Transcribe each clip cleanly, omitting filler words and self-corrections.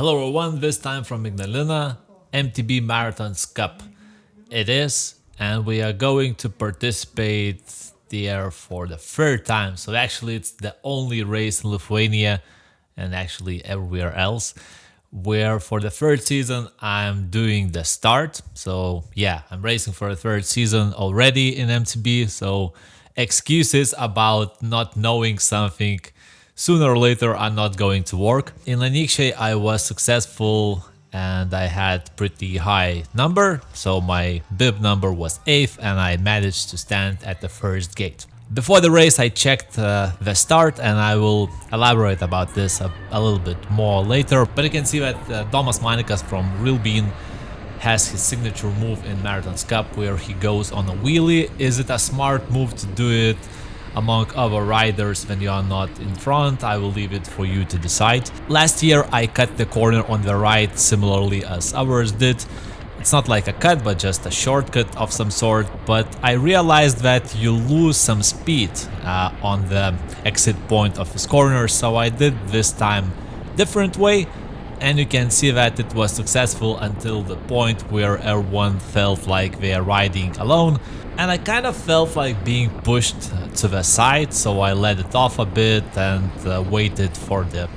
Hello everyone, this time from Ignalina MTB Marathons Cup. It is, and we are going to participate there for the third time. So actually it's the only race in Lithuania and actually everywhere else where for the third season I'm doing the start. So yeah, I'm racing for the third season already in MTB, so excuses about not knowing something sooner or later are not going to work. In Laniekšė I was successful and I had pretty high number, so my bib number was 8th and I managed to stand at the first gate. Before the race I checked the start, and I will elaborate about this a little bit more later, but you can see that Domas Manikas from Real Bean has his signature move in Marathons Cup where he goes on a wheelie. Is it a smart move to do it among other riders when you are not in front? I will leave it for you to decide. Last year I cut the corner on the right similarly as others did. It's not like a cut but just a shortcut of some sort, but I realized that you lose some speed on the exit point of this corner, so I did this time different way, and you can see that it was successful until the point where everyone felt like they are riding alone, and I kind of felt like being pushed to the side, so I let it off a bit and waited for the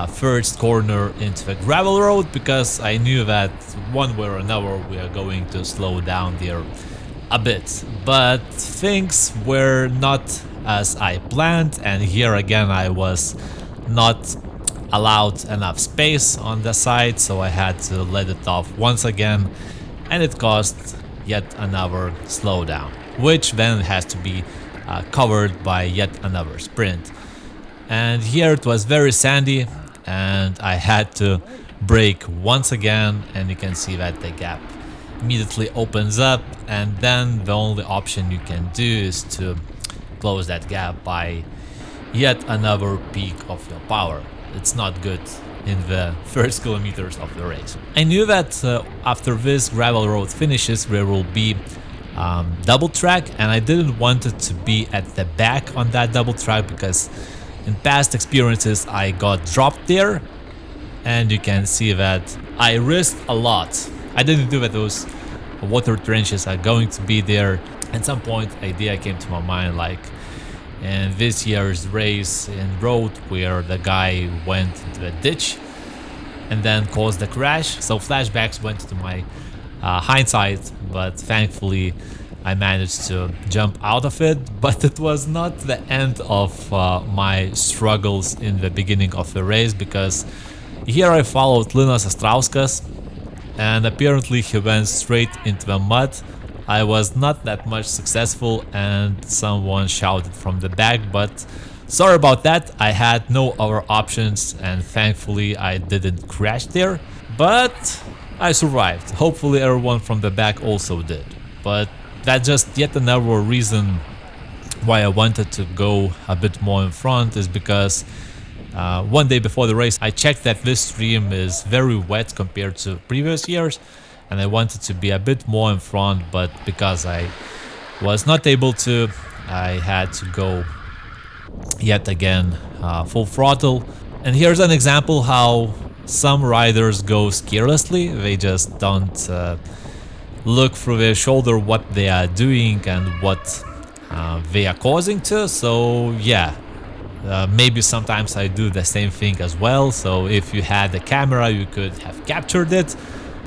first corner into the gravel road, because I knew that one way or another we are going to slow down there a bit. But things were not as I planned, and here again I was not allowed enough space on the side, so I had to let it off once again, and it caused yet another slowdown, which then has to be covered by yet another sprint. And here it was very sandy and I had to brake once again, and you can see that the gap immediately opens up, and then the only option you can do is to close that gap by yet another peak of your power. It's not good in the first kilometers of the race. I knew that after this gravel road finishes there will be double track, and I didn't want it to be at the back on that double track because in past experiences I got dropped there, and you can see that I risked a lot. I didn't do that those water trenches are going to be there. At some point idea came to my mind, like in this year's race in road where the guy went into a ditch and then caused a crash. So flashbacks went to my hindsight, but thankfully I managed to jump out of it. But it was not the end of my struggles in the beginning of the race, because here I followed Linas Astrauskas and apparently he went straight into the mud. I was not that much successful and someone shouted from the back, but sorry about that, I had no other options and thankfully I didn't crash there, but I survived. Hopefully everyone from the back also did. But that's just yet another reason why I wanted to go a bit more in front, is because one day before the race I checked that this stream is very wet compared to previous years, and I wanted to be a bit more in front, but because I was not able to, I had to go yet again full throttle. And here's an example how some riders go carelessly. They just don't look through their shoulder what they are doing and what they are causing to. So yeah, maybe sometimes I do the same thing as well. So if you had a camera you could have captured it,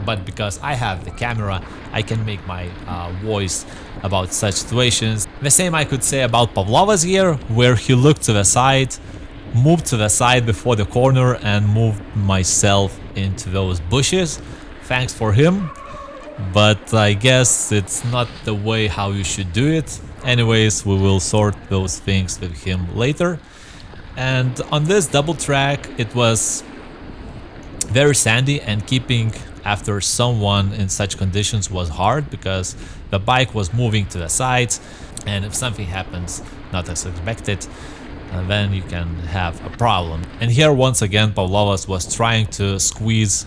but because I have the camera I can make my voice about such situations. The same I could say about Pavlovas here, where he looked to the side, moved to the side before the corner and moved myself into those bushes. Thanks for him, but I guess it's not the way how you should do it. Anyways, we will sort those things with him later. And on this double track it was very sandy, and keeping after someone in such conditions was hard because the bike was moving to the sides, and if something happens not as expected, then you can have a problem. And here once again Pavlovas was trying to squeeze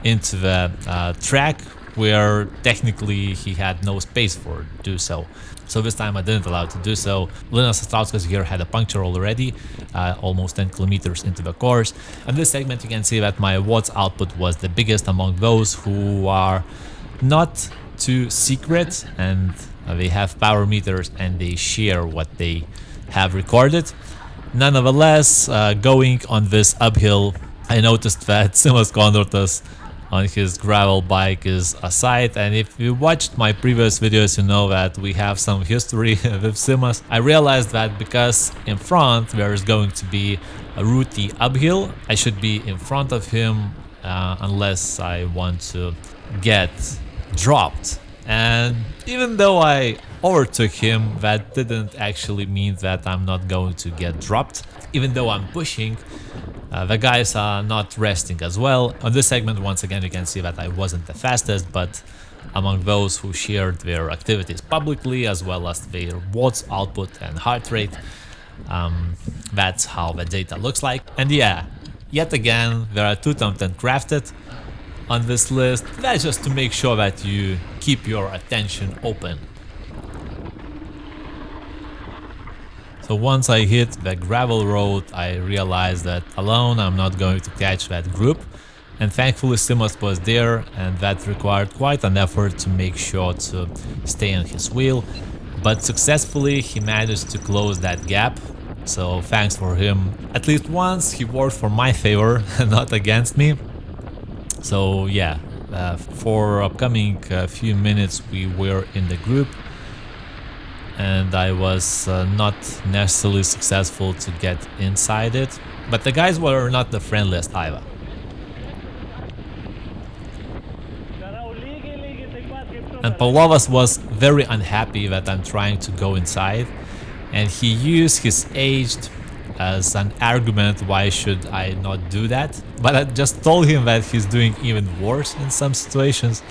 into the track where technically he had no space for do so. So this time I didn't allow to do so. Linas Astrauskas here had a puncture already, almost 10 kilometers into the course. In this segment you can see that my watts output was the biggest among those who are not too secret, and they have power meters and they share what they have recorded. Nonetheless, going on this uphill, I noticed that Simas Kondrotas on his gravel bike is aside, and if you watched my previous videos you know that we have some history with Simas. I realized that because in front there is going to be a rooty uphill, I should be in front of him unless I want to get dropped. And even though I overtook him, that didn't actually mean that I'm not going to get dropped. Even though I'm pushing, the guys are not resting as well. On this segment, once again, you can see that I wasn't the fastest, but among those who shared their activities publicly, as well as their watts output and heart rate, that's how the data looks like. And yeah, yet again, there are 2 top 10 crafted on this list. That's just to make sure that you keep your attention open. So once I hit the gravel road, I realized that alone I'm not going to catch that group, and thankfully Simas was there, and that required quite an effort to make sure to stay on his wheel, but successfully he managed to close that gap, so thanks for him. At least once he worked for my favor and not against me. So yeah, for upcoming few minutes we were in the group, and I was not necessarily successful to get inside it, but the guys were not the friendliest either. And Pavlovas was very unhappy that I'm trying to go inside, and he used his age as an argument why should I not do that, but I just told him that he's doing even worse in some situations,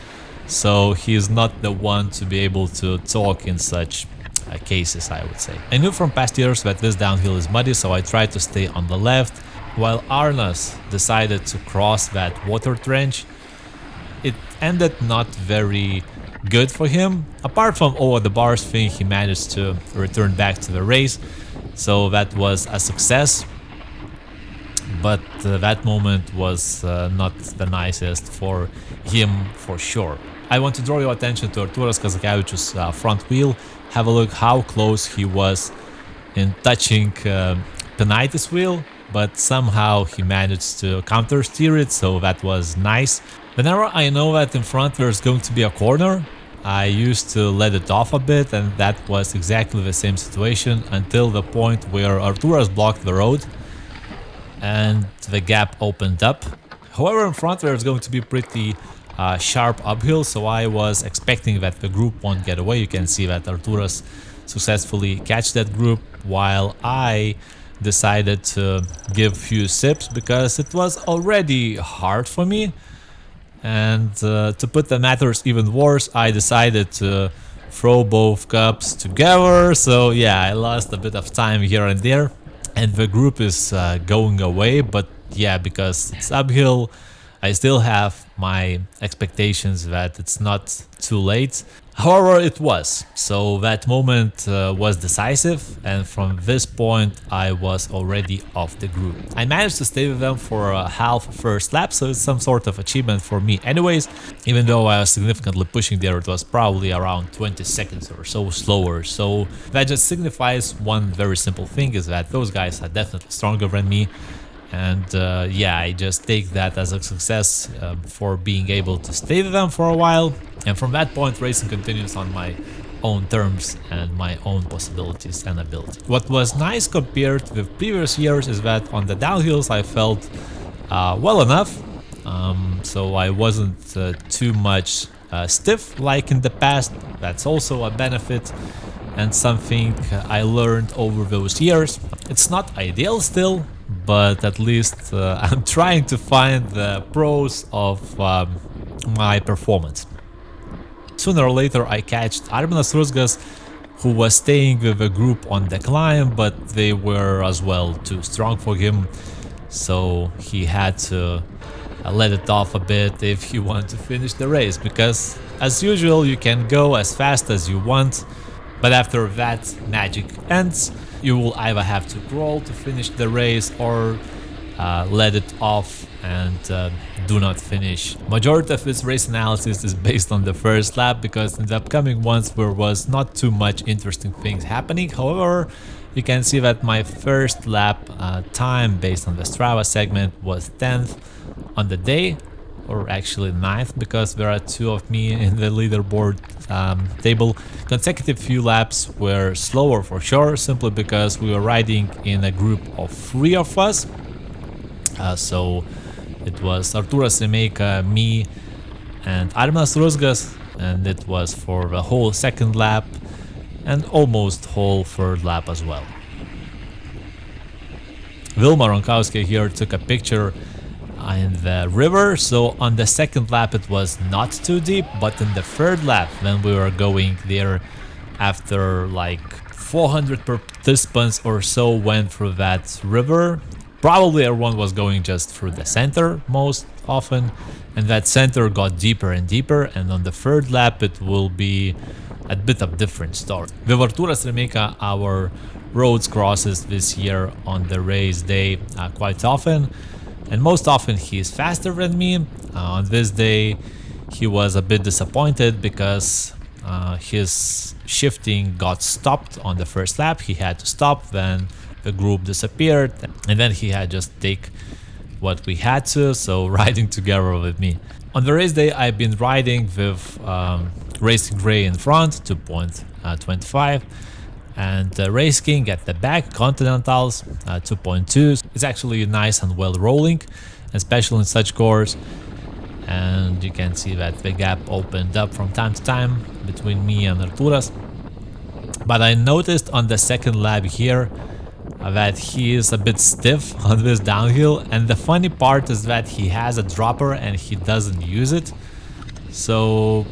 so he's not the one to be able to talk in such cases, I would say. I knew from past years that this downhill is muddy, so I tried to stay on the left, while Arnas decided to cross that water trench. It ended not very good for him. Apart from over the bars thing, he managed to return back to the race, so that was a success. But that moment was not the nicest for him for sure. I want to draw your attention to Artūras Kazakavičius' front wheel. Have a look how close he was in touching Penaitis wheel, but somehow he managed to counter steer it, so that was nice. Whenever I know that in front there's going to be a corner, I used to let it off a bit, and that was exactly the same situation until the point where Artūras blocked the road and the gap opened up. However, in front there's going to be pretty sharp uphill, so I was expecting that the group won't get away. You can see that Artūras successfully catch that group, while I decided to give few sips because it was already hard for me. And to put the matters even worse, I decided to throw both cups together. So yeah, I lost a bit of time here and there, and the group is going away. But yeah, because it's uphill, I still have my expectations that it's not too late. However, it was. So that moment was decisive, and from this point I was already off the group. I managed to stay with them for a half first lap, so it's some sort of achievement for me anyways. Even though I was significantly pushing there, it was probably around 20 seconds or so slower. So that just signifies one very simple thing, is that those guys are definitely stronger than me. And yeah, I just take that as a success for being able to stay with them for a while. And from that point, racing continues on my own terms and my own possibilities and ability. What was nice compared with previous years is that on the downhills I felt well enough. So I wasn't too much stiff like in the past. That's also a benefit and something I learned over those years. It's not ideal still, but at least I'm trying to find the pros of my performance. Sooner or later I catched Arminas Rusgas, who was staying with a group on the climb, but they were as well too strong for him, so he had to let it off a bit if you want to finish the race, because as usual you can go as fast as you want, but after that magic ends. You will either have to crawl to finish the race or let it off and do not finish. Majority of this race analysis is based on the first lap, because in the upcoming ones there was not too much interesting things happening. However, you can see that my first lap time based on the Strava segment was 10th on the day, or actually 9th, because there are 2 of me in the leaderboard table. Consecutive few laps were slower for sure, simply because we were riding in a group of 3 of us. So it was Artūras Remeika, me, and Arminas Rusgas, and it was for the whole second lap and almost whole third lap as well. Vilma Ronkowska here took a picture in the river, so on the second lap it was not too deep, but in the third lap, when we were going there, after like 400 participants or so went through that river, probably everyone was going just through the center most often, and that center got deeper and deeper, and on the third lap it will be a bit of different story. With Artūras Remeika, our roads crosses this year on the race day quite often, and most often he is faster than me. On this day he was a bit disappointed because his shifting got stopped on the first lap. He had to stop, then the group disappeared, and then he had just take what we had to, so riding together with me. On the race day I've been riding with Racing Gray in front, 2.25, and Race King at the back, Continentals, 2.2. It's actually nice and well rolling, especially in such course, and you can see that the gap opened up from time to time between me and Artūras. But I noticed on the second lap here that he is a bit stiff on this downhill, and the funny part is that he has a dropper and he doesn't use it. So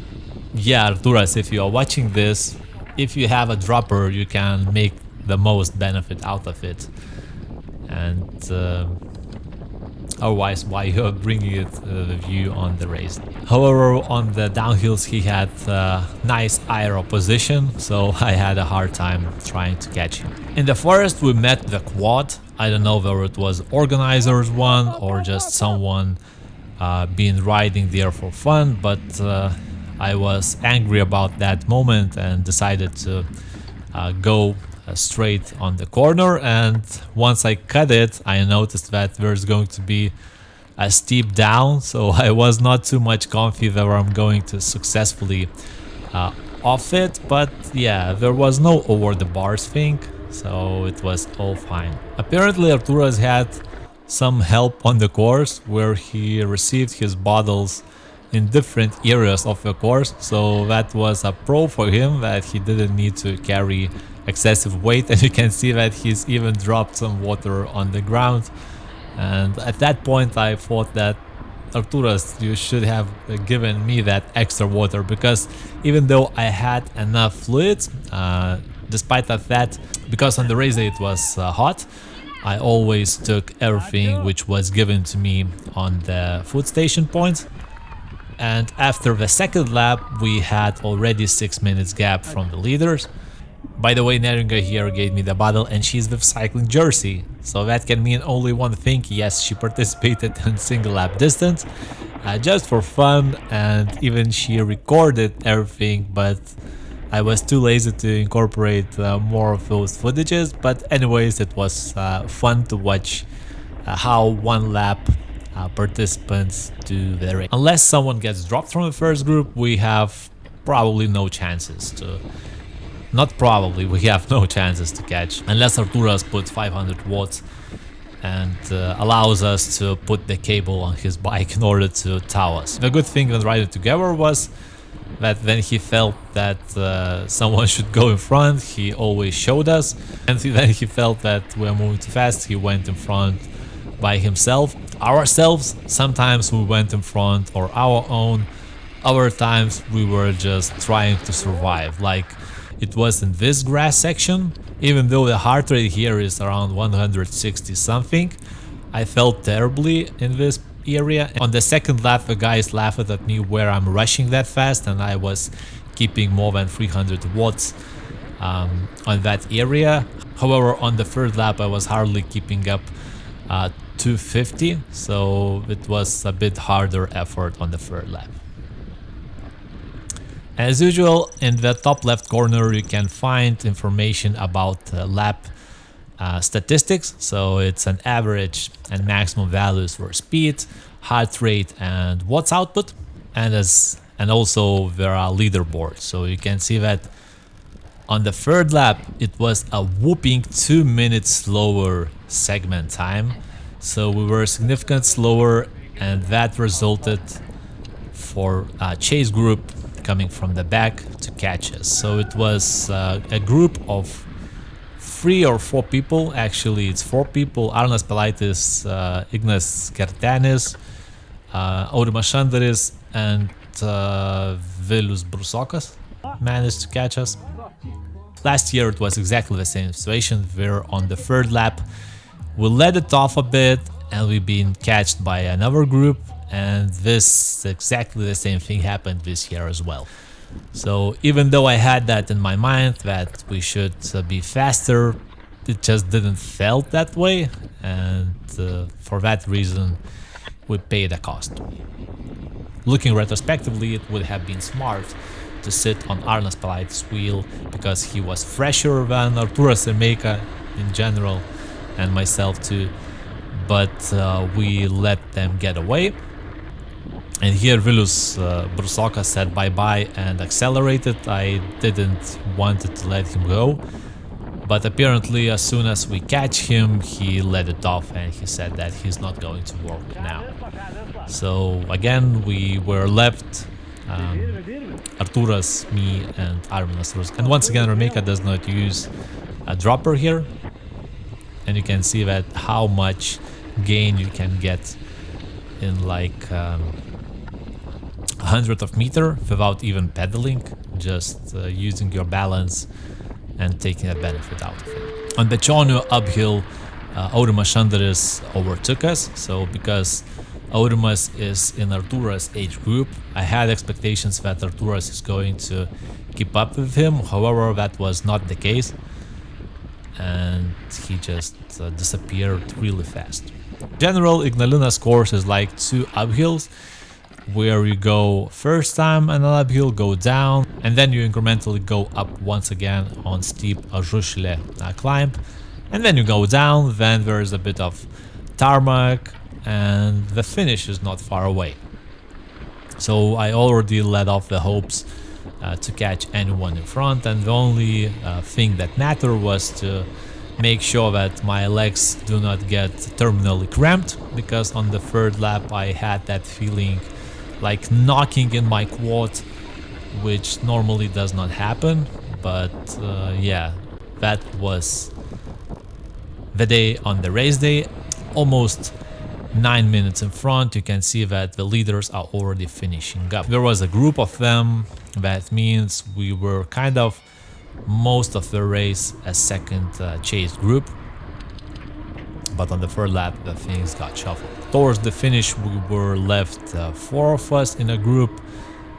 yeah, Artūras, if you are watching this, if you have a dropper you can make the most benefit out of it, and otherwise why you're bringing it with you on the race. However, on the downhills he had nice aero position, so I had a hard time trying to catch him. In the forest we met the quad. I don't know whether it was organizers one or just someone been riding there for fun, but I was angry about that moment and decided to go straight on the corner, and once I cut it I noticed that there's going to be a steep down, so I was not too much confident that I'm going to successfully off it, but yeah, there was no over the bars thing, so it was all fine. Apparently Artūras had some help on the course where he received his bottles in different areas of the course, so that was a pro for him, that he didn't need to carry excessive weight, and you can see that he's even dropped some water on the ground. And at that point I thought that, Artūras, you should have given me that extra water, because even though I had enough fluids, despite of that, because on the race day it was hot, I always took everything which was given to me on the food station points. And after the second lap we had already 6 minutes gap from the leaders. By the way, Neringa here gave me the bottle and she's with cycling jersey, so that can mean only one thing: yes, she participated in single lap distance just for fun, and even she recorded everything, but I was too lazy to incorporate more of those footages. But anyways, it was fun to watch how one lap participants do the race. Unless someone gets dropped from the first group, we have probably no chances to... Not probably, we have no chances to catch, unless Artūras puts 500 watts and allows us to put the cable on his bike in order to tow us. The good thing when riding together was that when he felt that someone should go in front, he always showed us, and then he felt that we're moving too fast, he went in front by himself. Ourselves, sometimes we went in front or our own, other times we were just trying to survive. Like it was in this grass section, even though the heart rate here is around 160 something, I felt terribly in this area. On the second lap, the guys laughed at me where I'm rushing that fast, and I was keeping more than 300 watts on that area. However, on the third lap, I was hardly keeping up 250, so it was a bit harder effort on the third lap. As usual, in the top left corner you can find information about lap statistics. So it's an average and maximum values for speed, heart rate, and watts output, and also there are leaderboards. So you can see that on the third lap it was a whooping 2 minutes slower segment time. So we were significantly slower, and that resulted for chase group coming from the back to catch us. So it was a group of 3 or 4 people. Actually, it's 4 people: Arnas Pelaitis, Ignas Kertenis, Aurimas Šandaris, and Vilius Brusokas managed to catch us. Last year it was exactly the same situation, where on the third lap we let it off a bit and we've been catched by another group, and this exactly the same thing happened this year as well. So even though I had that in my mind that we should be faster, it just didn't felt that way, and for that reason we paid a cost. Looking retrospectively, it would have been smart to sit on Arnas Pelaitis' wheel, because he was fresher than Artūras Remeika in general, and myself too, but we let them get away. And here Vilius Brusokas said bye-bye and accelerated. I didn't want to let him go, but apparently as soon as we catch him, he let it off and he said that he's not going to work now. So again, we were left, Artūras, me, and Arminas. And once again, Remeika does not use a dropper here, and you can see that how much gain you can get in like 100th of meter without even pedaling, just using your balance and taking a benefit out of it. On Bečonių uphill, Aurimas Šandaris overtook us. So because Aurimas is in Artūras age group, I had expectations that Artūras is going to keep up with him. However, that was not the case, and he just disappeared really fast. General Ignalina's course is like 2 uphills, where you go first time on an uphill, go down, and then you incrementally go up once again on steep Žušlė climb, and then you go down. Then there is a bit of tarmac, and the finish is not far away. So I already let off the hopes to catch anyone in front, and the only thing that mattered was to make sure that my legs do not get terminally cramped, because on the third lap I had that feeling like knocking in my quad, which normally does not happen. But yeah, that was the day on the race day. Almost 9 minutes in front, you can see that the leaders are already finishing up. There was a group of them, that means we were kind of most of the race a second chase group, but on the third lap the things got shuffled. Towards the finish we were left 4 of us in a group,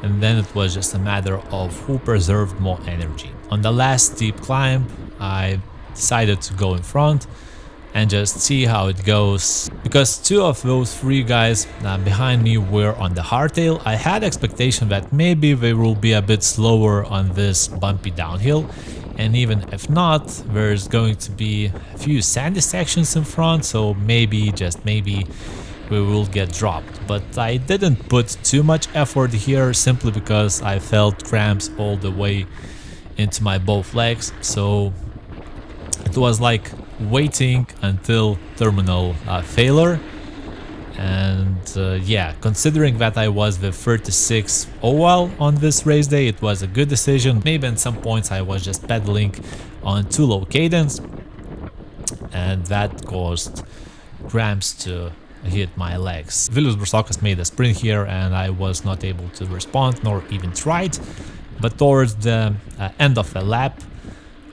and then it was just a matter of who preserved more energy. On the last steep climb I decided to go in front and just see how it goes, because 2 of those 3 guys behind me were on the hardtail. I had expectation that maybe they will be a bit slower on this bumpy downhill, and even if not, there's going to be a few sandy sections in front, so maybe, just maybe, we will get dropped. But I didn't put too much effort here, simply because I felt cramps all the way into my both legs, so it was like waiting until terminal failure. And yeah, considering that I was the 36th overall on this race day, it was a good decision. Maybe at some points I was just pedaling on too low cadence, and that caused cramps to hit my legs. Vilius Brusokas made a sprint here and I was not able to respond nor even tried, but towards the end of the lap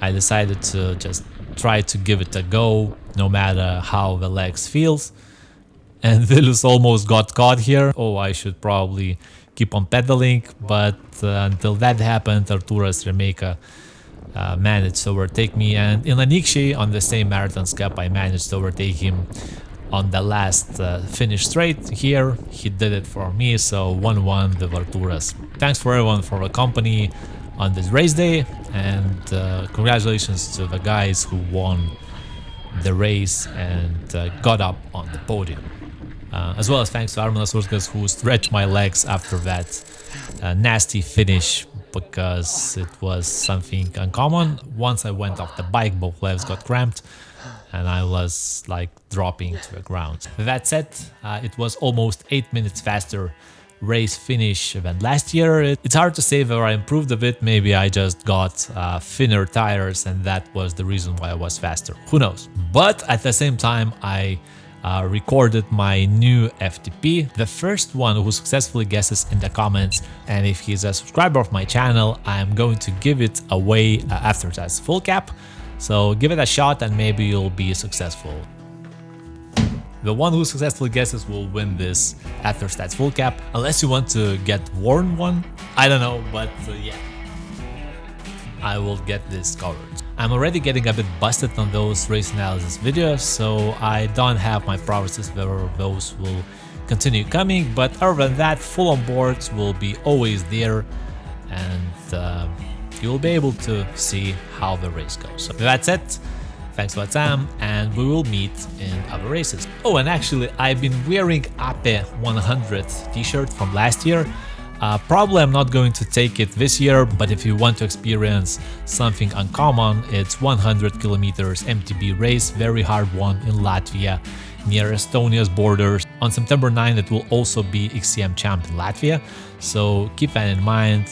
I decided to just try to give it a go, no matter how the legs feels. and Vilius almost got caught here. Oh, I should probably keep on pedaling, but until that happened, Artūras Remeika managed to overtake me, and in Anykščiai on the same Marathons Cup I managed to overtake him on the last finish straight. Here he did it for me, so 1-1 with Artūras. Thanks for everyone for the company on this race day, and congratulations to the guys who won the race and got up on the podium. As well as thanks to Arminas Urskas, who stretched my legs after that nasty finish, because it was something uncommon. Once I went off the bike, both legs got cramped and I was like dropping to the ground. That said, it was almost 8 minutes faster race finish than last year. It's hard to say whether I improved a bit. Maybe I just got thinner tires and that was the reason why I was faster. Who knows? But at the same time, I recorded my new FTP, the first one who successfully guesses in the comments, and if he's a subscriber of my channel, I'm going to give it away after that's full cap, so give it a shot and maybe you'll be successful. The one who successfully guesses will win this after stats full cap, unless you want to get worn one, I don't know, but yeah, I will get this covered. I'm already getting a bit busted on those race analysis videos, so I don't have my promises whether those will continue coming, but other than that, full onboards will be always there, and you'll be able to see how the race goes. So that's it. Thanks for the time, and we will meet in other races. Oh, and actually, I've been wearing APE 100 t-shirt from last year. Probably I'm not going to take it this year, but if you want to experience something uncommon, it's 100 kilometers MTB race, very hard one in Latvia, near Estonia's borders. On September 9, it will also be XCM Champ in Latvia, so keep that in mind.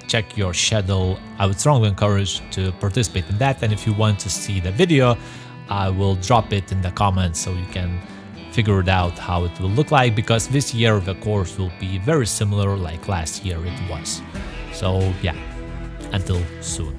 Check your schedule. I would strongly encourage to participate in that, and if you want to see the video, I will drop it in the comments so you can figure it out how it will look like, because this year the course will be very similar like last year it was. So yeah, until soon.